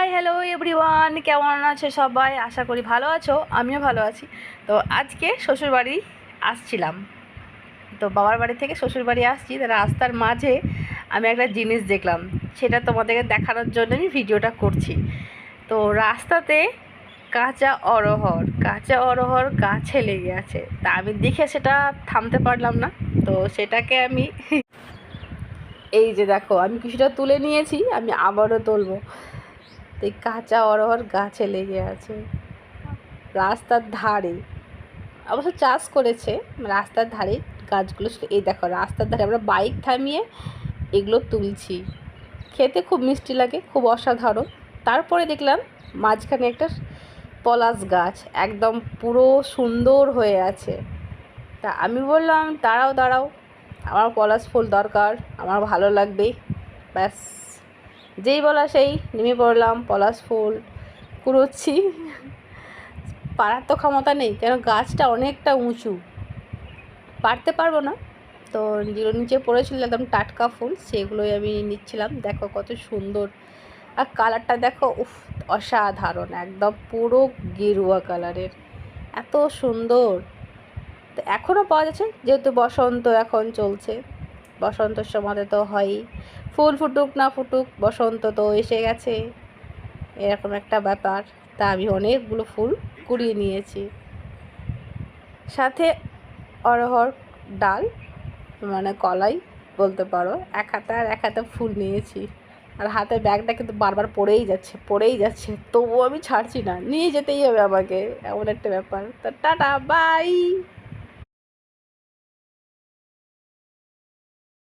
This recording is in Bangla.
হাই হ্যালো এভরিওয়ান, কেমন আছে সবাই? আশা করি ভালো আছো, আমিও ভালো আছি। তো আজকে শ্বশুরবাড়ি আসছিলাম, তো বাবার বাড়ি থেকে শ্বশুরবাড়ি আসছি। তো রাস্তার মাঝে আমি একটা জিনিস দেখলাম, সেটা তোমাদেরকে দেখানোর জন্য আমি ভিডিওটা করছি। তো রাস্তাতে কাঁচা অরহর গাছে লেগে আছে। তা আমি দেখে সেটা থামতে পারলাম না, তো সেটাকে আমি এই যে দেখো, আমি কিছুটা তুলে নিয়েছি, আমি আবারও তুলবো। তো এই কাঁচা অরহর গাছে লেগে আছে রাস্তার ধারে, অবশ্য চাষ করেছে। রাস্তার ধারে গাছগুলো এই দেখো, রাস্তার ধারে আমরা বাইক থামিয়ে এগুলো তুলছি। খেতে খুব মিষ্টি লাগে, খুব অসাধারণ। তারপরে দেখলাম মাঝখানে একটা পলাশ গাছ একদম পুরো সুন্দর হয়ে আছে। তা আমি বললাম দাঁড়াও দাঁড়াও, আমার পলাশ ফুল দরকার, আমার ভালো লাগবে। ব্যাস, যেই বলা সেই নেমে পড়লাম, পলাশ ফুল কুড়োচ্ছি। পারার তো ক্ষমতা নেই, কেন গাছটা অনেকটা উঁচু, পারতে পারবো না। তো যেগুলো নিচে পড়েছিল একদম টাটকা ফুল, সেগুলোই আমি নিচ্ছিলাম। দেখো কত সুন্দর, আর কালারটা দেখো, উফ, অসাধারণ, একদম পুরো গেরুয়া কালারের, এত সুন্দর। তো এখনও পাওয়া যাচ্ছে, যেহেতু বসন্ত এখন চলছে, বসন্তের সময় তো হয়ই, ফুল ফুটুক না ফুটুক বসন্ত তো এসে গেছে, এরকম একটা ব্যাপার। তা আমি অনেকগুলো ফুল কুড়িয়ে নিয়েছি, সাথে অরহর ডাল, মানে কলাই বলতে পারো, এক হাতে আর এক হাতে ফুল নিয়েছি। আর হাতে ব্যাগটা কিন্তু বারবার পড়েই যাচ্ছে, তবুও আমি ছাড়ছি না, নিয়ে যেতেই হবে আমাকে, এমন একটা ব্যাপার। তো টাটা, বাই।